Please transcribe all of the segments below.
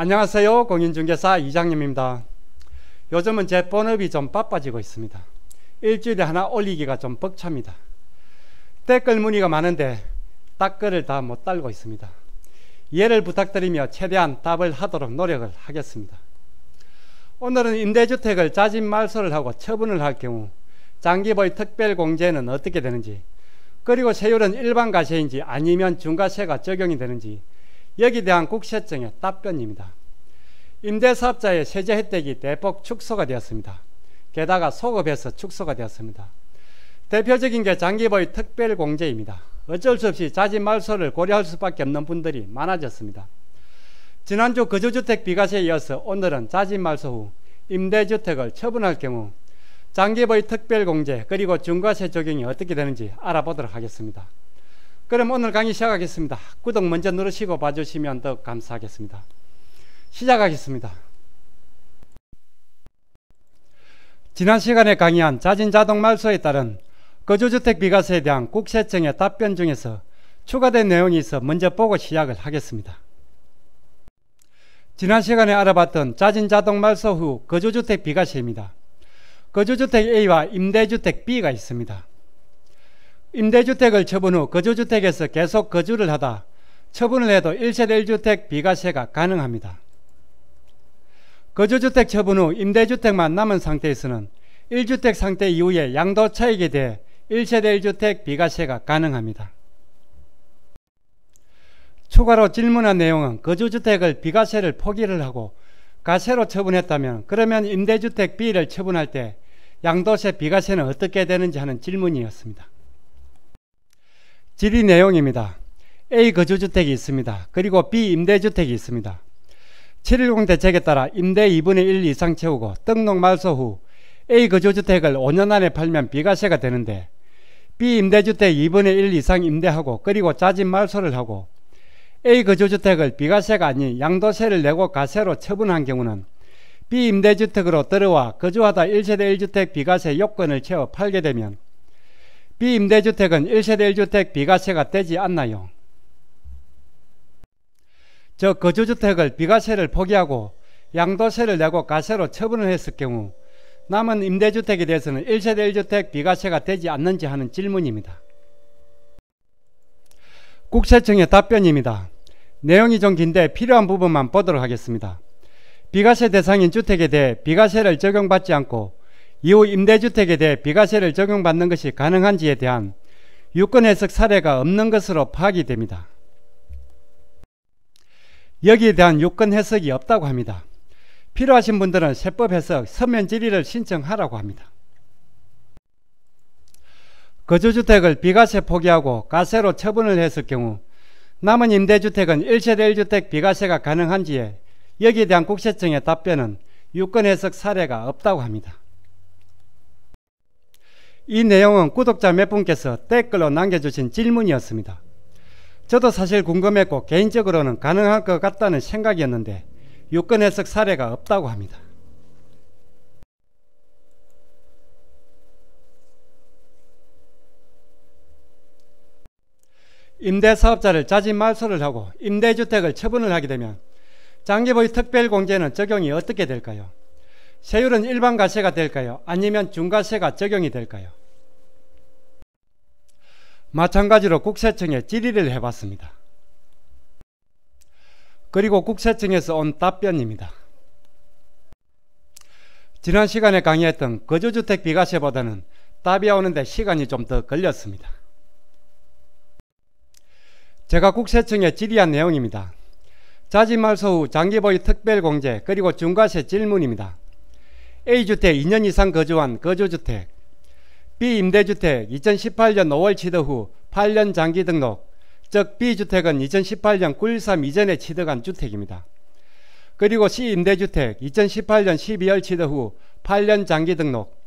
안녕하세요. 공인중개사 이장님입니다. 요즘은 제 본업이 좀 바빠지고 있습니다. 일주일에 하나 올리기가 좀 벅찹니다. 댓글 문의가 많은데 답글을 다 못 달고 있습니다. 이해를 부탁드리며 최대한 답을 하도록 노력을 하겠습니다. 오늘은 임대주택을 자진 말소를 하고 처분을 할 경우 장기보유 특별공제는 어떻게 되는지, 그리고 세율은 일반 과세인지 아니면 중과세가 적용이 되는지, 여기에 대한 국세청의 답변입니다. 임대사업자의 세제 혜택이 대폭 축소가 되었습니다. 게다가 소급해서 축소가 되었습니다. 대표적인 게 장기보유 특별공제입니다. 어쩔 수 없이 자진 말소를 고려할 수밖에 없는 분들이 많아졌습니다. 지난주 거주주택 비과세에 이어서 오늘은 자진 말소 후 임대주택을 처분할 경우 장기보유 특별공제 그리고 중과세 적용이 어떻게 되는지 알아보도록 하겠습니다. 그럼 오늘 강의 시작하겠습니다. 구독 먼저 누르시고 봐주시면 더욱 감사하겠습니다. 시작하겠습니다. 지난 시간에 강의한 자진 자동 말소에 따른 거주주택 비과세에 대한 국세청의 답변 중에서 추가된 내용이 있어 먼저 보고 시작을 하겠습니다. 지난 시간에 알아봤던 자진 자동 말소 후 거주주택 비과세입니다. 거주주택 A와 임대주택 B가 있습니다. 임대주택을 처분 후 거주주택에서 계속 거주를 하다 처분을 해도 1세대 1주택 비과세가 가능합니다. 거주주택 처분 후 임대주택만 남은 상태에서는 1주택 상태 이후에 양도차익에 대해 1세대 1주택 비과세가 가능합니다. 추가로 질문한 내용은 거주주택을 비과세를 포기를 하고 과세로 처분했다면 그러면 임대주택 B를 처분할 때 양도세 비과세는 어떻게 되는지 하는 질문이었습니다. 질의 내용입니다. A 거주주택이 있습니다. 그리고 B 임대주택이 있습니다. 710 대책에 따라 임대 2분의 1 이상 채우고 등록 말소 후 A 거주주택을 5년 안에 팔면 비과세가 되는데 B 임대주택 2분의 1 이상 임대하고 그리고 자진 말소를 하고 A 거주주택을 비과세가 아닌 양도세를 내고 과세로 처분한 경우는 B 임대주택으로 들어와 거주하다 1세대 1주택 비과세 요건을 채워 팔게 되면 B 임대주택은 1세대 1주택 비과세가 되지 않나요? 저 거주주택을 비과세를 포기하고 양도세를 내고 과세로 처분을 했을 경우 남은 임대주택에 대해서는 1세대 1주택 비과세가 되지 않는지 하는 질문입니다. 국세청의 답변입니다. 내용이 좀 긴데 필요한 부분만 보도록 하겠습니다. 비과세 대상인 주택에 대해 비과세를 적용받지 않고 이후 임대주택에 대해 비과세를 적용받는 것이 가능한지에 대한 유권 해석 사례가 없는 것으로 파악이 됩니다. 여기에 대한 유권 해석이 없다고 합니다. 필요하신 분들은 세법 해석 서면 질의를 신청하라고 합니다. 거주주택을 비과세 포기하고 과세로 처분을 했을 경우 남은 임대주택은 1세대 1주택 비과세가 가능한지에 여기에 대한 국세청의 답변은 유권 해석 사례가 없다고 합니다. 이 내용은 구독자 몇 분께서 댓글로 남겨주신 질문이었습니다. 저도 사실 궁금했고 개인적으로는 가능할 것 같다는 생각이었는데 유권 해석 사례가 없다고 합니다. 임대사업자를 자진 말소를 하고 임대주택을 처분을 하게 되면 장기보유 특별공제는 적용이 어떻게 될까요? 세율은 일반 과세가 될까요? 아니면 중과세가 적용이 될까요? 마찬가지로 국세청에 질의를 해봤습니다. 그리고 국세청에서 온 답변입니다. 지난 시간에 강의했던 거주주택 비과세보다는 답이 오는데 시간이 좀 더 걸렸습니다. 제가 국세청에 질의한 내용입니다. 자진 말소 후 장기보유 특별공제 그리고 중과세 질문입니다. A주택 2년 이상 거주한 거주주택, B 임대주택 2018년 5월 취득 후 8년 장기 등록, 즉 B주택은 2018년 9.13 이전에 취득한 주택입니다. 그리고 C 임대주택 2018년 12월 취득 후 8년 장기 등록,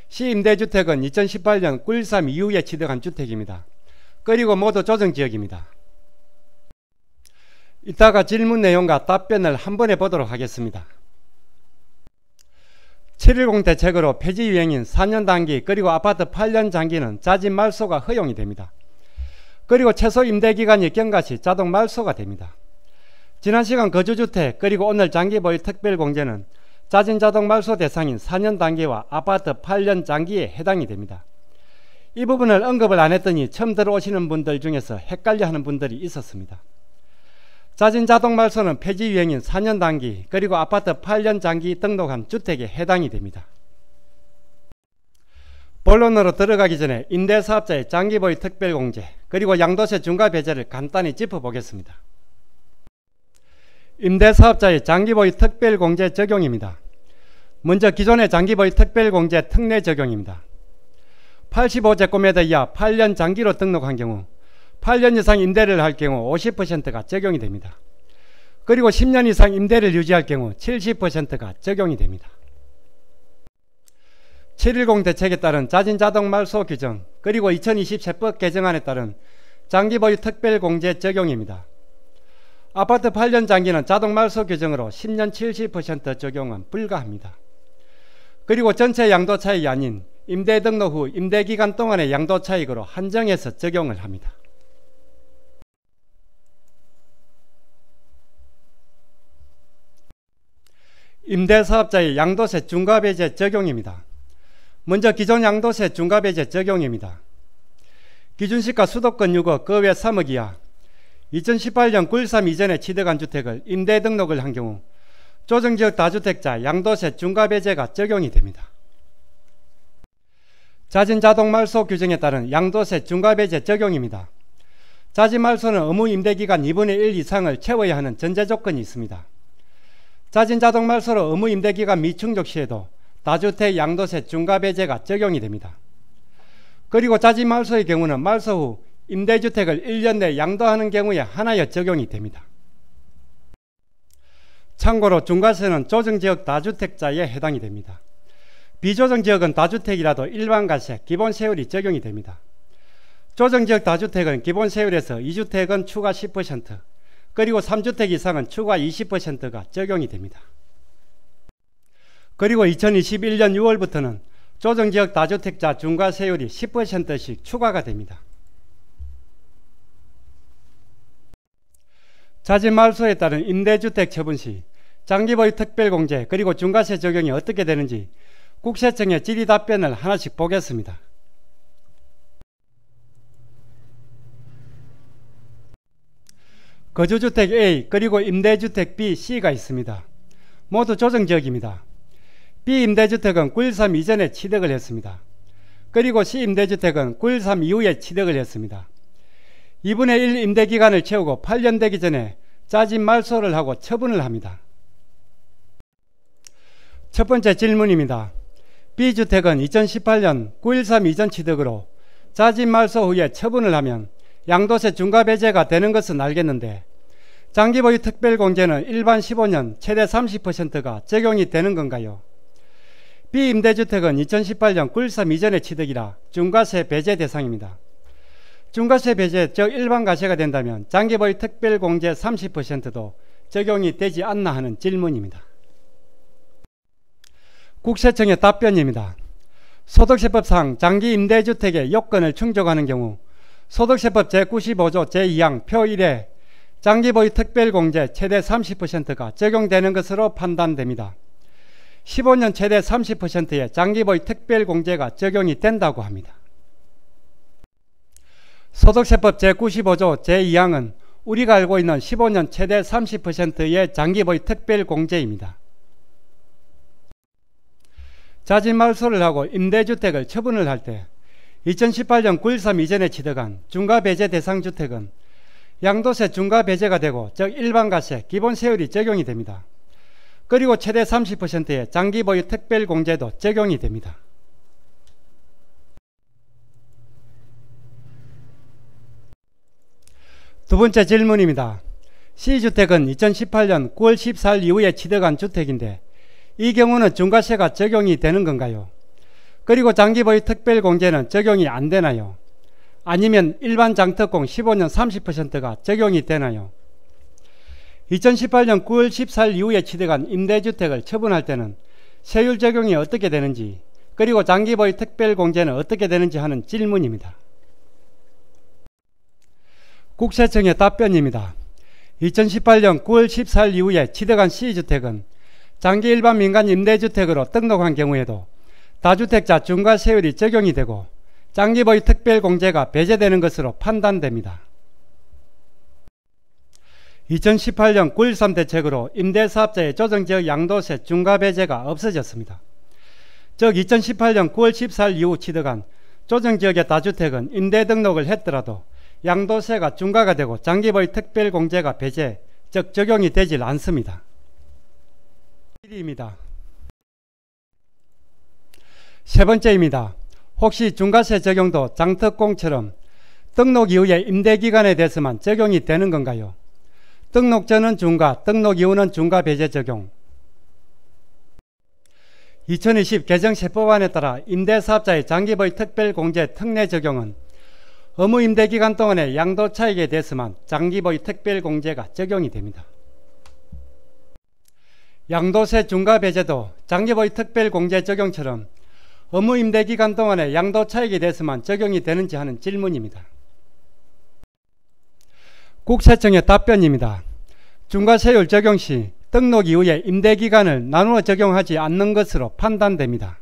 C 임대주택은 2018년 9.13 이후에 취득한 주택입니다. 그리고 모두 조정지역입니다. 이따가 질문 내용과 답변을 한 번에 보도록 하겠습니다. 710 대책으로 폐지 유행인 4년 단기 그리고 아파트 8년 장기는 자진 말소가 허용이 됩니다. 그리고 최소 임대기간이 경과시 자동 말소가 됩니다. 지난 시간 거주주택 그리고 오늘 장기보유 특별공제는 자진자동 말소 대상인 4년 단기와 아파트 8년 장기에 해당이 됩니다. 이 부분을 언급을 안 했더니 처음 들어오시는 분들 중에서 헷갈려하는 분들이 있었습니다. 자진자동 말소는 폐지 유행인 4년 단기 그리고 아파트 8년 장기 등록한 주택에 해당이 됩니다. 본론으로 들어가기 전에 임대사업자의 장기보유 특별공제 그리고 양도세 중과배제를 간단히 짚어보겠습니다. 임대사업자의 장기보유 특별공제 적용입니다. 먼저 기존의 장기보유 특별공제 특례 적용입니다. 85제곱미터 이하 8년 장기로 등록한 경우 8년 이상 임대를 할 경우 50%가 적용이 됩니다. 그리고 10년 이상 임대를 유지할 경우 70%가 적용이 됩니다. 710 대책에 따른 자진자동 말소 규정 그리고 2020 세법 개정안에 따른 장기보유 특별공제 적용입니다. 아파트 8년 장기는 자동 말소 규정으로 10년 70% 적용은 불가합니다. 그리고 전체 양도차익이 아닌 임대 등록 후 임대기간 동안의 양도차익으로 한정해서 적용을 합니다. 임대사업자의 양도세 중과배제 적용입니다. 먼저 기존 양도세 중과배제 적용입니다. 기준시가 수도권 6억 그 외 3억 이하 2018년 9.13 이전에 취득한 주택을 임대 등록을 한 경우 조정지역 다주택자 양도세 중과배제가 적용이 됩니다. 자진자동 말소 규정에 따른 양도세 중과배제 적용입니다. 자진말소는 의무 임대기간 2분의 1 이상을 채워야 하는 전제조건이 있습니다. 자진자동 말소로 의무 임대기간 미충족 시에도 다주택 양도세 중과배제가 적용이 됩니다. 그리고 자진말소의 경우는 말소 후 임대주택을 1년 내 양도하는 경우에 하나여 적용이 됩니다. 참고로 중과세는 조정지역 다주택자에 해당이 됩니다. 비조정지역은 다주택이라도 일반과세, 기본세율이 적용이 됩니다. 조정지역 다주택은 기본세율에서 2주택은 추가 10%, 그리고 3주택 이상은 추가 20%가 적용이 됩니다. 그리고 2021년 6월부터는 조정지역 다주택자 중과세율이 10%씩 추가가 됩니다. 자진말소에 따른 임대주택 처분 시 장기보유 특별공제 그리고 중과세 적용이 어떻게 되는지 국세청의 질의답변을 하나씩 보겠습니다. 거주주택 A 그리고 임대주택 B, C가 있습니다. 모두 조정지역입니다. B 임대주택은 9.13 이전에 취득을 했습니다. 그리고 C 임대주택은 9.13 이후에 취득을 했습니다. 2분의 1 임대기간을 채우고 8년 되기 전에 자진말소를 하고 처분을 합니다. 첫 번째 질문입니다. B주택은 2018년 9.13 이전 취득으로 자진말소 후에 처분을 하면 양도세 중과배제가 되는 것은 알겠는데 장기보유 특별공제는 일반 15년 최대 30%가 적용이 되는 건가요? B 임대주택은 2018년 9.13 이전의 취득이라 중과세 배제 대상입니다. 중과세 배제 즉 일반과세가 된다면 장기보유 특별공제 30%도 적용이 되지 않나 하는 질문입니다. 국세청의 답변입니다. 소득세법상 장기임대주택의 요건을 충족하는 경우 소득세법 제95조 제2항 표 1에 장기보유 특별공제 최대 30%가 적용되는 것으로 판단됩니다. 15년 최대 30%의 장기보유 특별공제가 적용이 된다고 합니다. 소득세법 제95조 제2항은 우리가 알고 있는 15년 최대 30%의 장기보유 특별공제입니다. 자진말소를 하고 임대주택을 처분을 할 때 2018년 9.13 이전에 취득한 중과배제 대상 주택은 양도세 중과배제가 되고 즉 일반과세, 기본세율이 적용이 됩니다. 그리고 최대 30%의 장기보유 특별공제도 적용이 됩니다. 두 번째 질문입니다. C주택은 2018년 9월 14일 이후에 취득한 주택인데 이 경우는 중과세가 적용이 되는 건가요? 그리고 장기보유 특별공제는 적용이 안 되나요? 아니면 일반 장특공 15년 30%가 적용이 되나요? 2018년 9월 14일 이후에 취득한 임대주택을 처분할 때는 세율 적용이 어떻게 되는지 그리고 장기보유 특별공제는 어떻게 되는지 하는 질문입니다. 국세청의 답변입니다. 2018년 9월 14일 이후에 취득한 C주택은 장기 일반 민간 임대주택으로 등록한 경우에도 다주택자 중과세율이 적용이 되고 장기보유 특별공제가 배제되는 것으로 판단됩니다. 2018년 9.13 대책으로 임대사업자의 조정지역 양도세 중과배제가 없어졌습니다. 즉 2018년 9월 14일 이후 취득한 조정지역의 다주택은 임대 등록을 했더라도 양도세가 중과가 되고 장기보유 특별공제가 배제, 즉 적용이 되질 않습니다. 1위입니다. 세 번째입니다. 혹시 중과세 적용도 장특공처럼 등록 이후의 임대기간에 대해서만 적용이 되는 건가요? 등록 전은 중과, 등록 이후는 중과 배제 적용. 2020 개정세법안에 따라 임대사업자의 장기보유 특별공제 특례 적용은 의무 임대기간 동안의 양도차익에 대해서만 장기보유 특별공제가 적용이 됩니다. 양도세 중과 배제도 장기보유 특별공제 적용처럼 의무 임대기간 동안의 양도차익에 대해서만 적용이 되는지 하는 질문입니다. 국세청의 답변입니다. 중과세율 적용 시 등록 이후에 임대기간을 나누어 적용하지 않는 것으로 판단됩니다.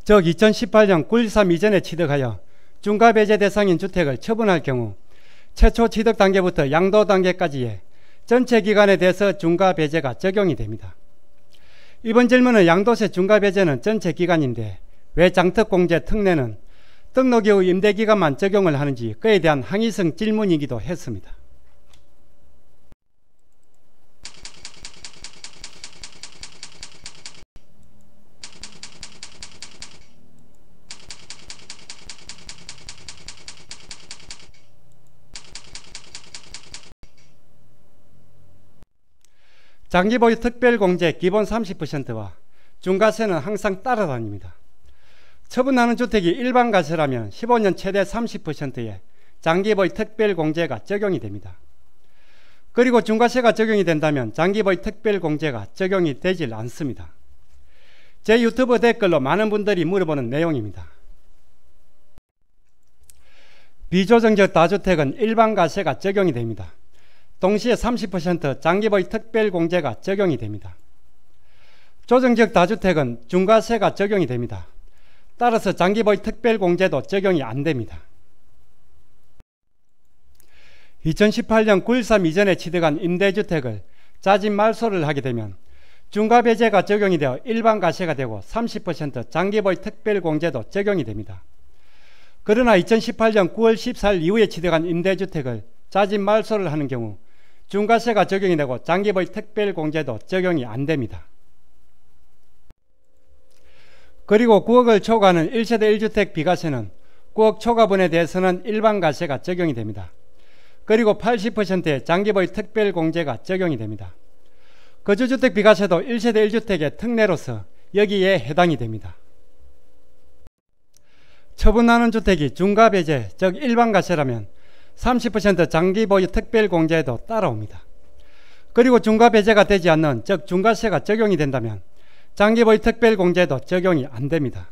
즉 2018년 9.13 이전에 취득하여 중과배제 대상인 주택을 처분할 경우 최초 취득 단계부터 양도 단계까지의 전체 기간에 대해서 중과배제가 적용이 됩니다. 이번 질문은 양도세 중과배제는 전체 기간인데 왜 장특공제 특례는 등록 이후 임대기간만 적용을 하는지 그에 대한 항의성 질문이기도 했습니다. 장기보유 특별공제 기본 30%와 중과세는 항상 따라다닙니다. 처분하는 주택이 일반가세라면 15년 최대 30%의 장기보유 특별공제가 적용이 됩니다. 그리고 중과세가 적용이 된다면 장기보유 특별공제가 적용이 되질 않습니다. 제 유튜브 댓글로 많은 분들이 물어보는 내용입니다. 비조정적 다주택은 일반가세가 적용이 됩니다. 동시에 30% 장기보유 특별공제가 적용이 됩니다. 조정적 다주택은 중과세가 적용이 됩니다. 따라서 장기보유 특별공제도 적용이 안됩니다. 2018년 9.13 이전에 취득한 임대주택을 자진 말소를 하게 되면 중과배제가 적용이 되어 일반가세가 되고 30% 장기보유 특별공제도 적용이 됩니다. 그러나 2018년 9월 14일 이후에 취득한 임대주택을 자진 말소를 하는 경우 중과세가 적용이 되고 장기보유 특별공제도 적용이 안됩니다. 그리고 9억을 초과하는 1세대 1주택 비과세는 9억 초과분에 대해서는 일반가세가 적용이 됩니다. 그리고 80%의 장기보유 특별공제가 적용이 됩니다. 거주주택 비과세도 1세대 1주택의 특례로서 여기에 해당이 됩니다. 처분하는 주택이 중과배제, 즉 일반가세라면 30% 장기보유 특별공제에도 따라옵니다. 그리고 중과배제가 되지 않는, 즉 중과세가 적용이 된다면 장기보유 특별공제도 적용이 안됩니다.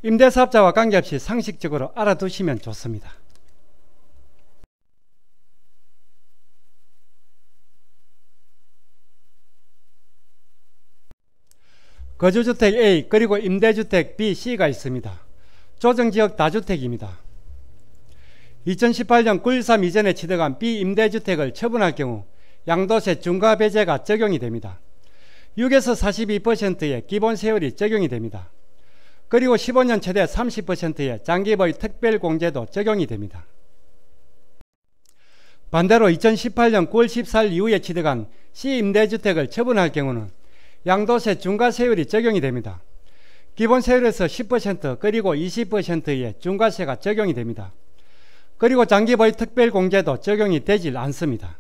임대사업자와 관계없이 상식적으로 알아두시면 좋습니다. 거주주택 A 그리고 임대주택 B, C가 있습니다. 조정지역 다주택입니다. 2018년 9.13 이전에 취득한 비임대주택을 처분할 경우 양도세 중과배제가 적용이 됩니다. 6에서 42%의 기본세율이 적용이 됩니다. 그리고 15년 최대 30%의 장기보유 특별공제도 적용이 됩니다. 반대로 2018년 9월 14일 이후에 취득한 C임대주택을 처분할 경우는 양도세 중과세율이 적용이 됩니다. 기본세율에서 10% 그리고 20%의 중과세가 적용이 됩니다. 그리고 장기보유 특별공제도 적용이 되질 않습니다.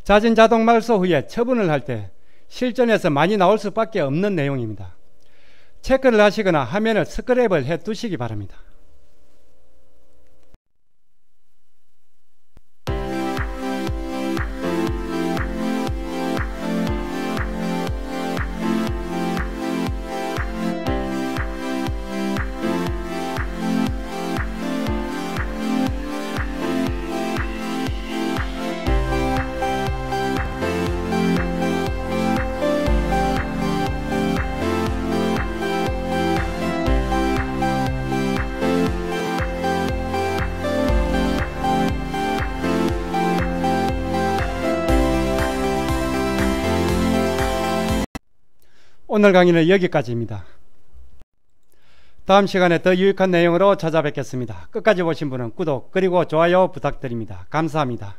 자진 자동 말소 후에 처분을 할 때 실전에서 많이 나올 수밖에 없는 내용입니다. 체크를 하시거나 화면을 스크랩을 해 두시기 바랍니다. 오늘 강의는 여기까지입니다. 다음 시간에 더 유익한 내용으로 찾아뵙겠습니다. 끝까지 보신 분은 구독 그리고 좋아요 부탁드립니다. 감사합니다.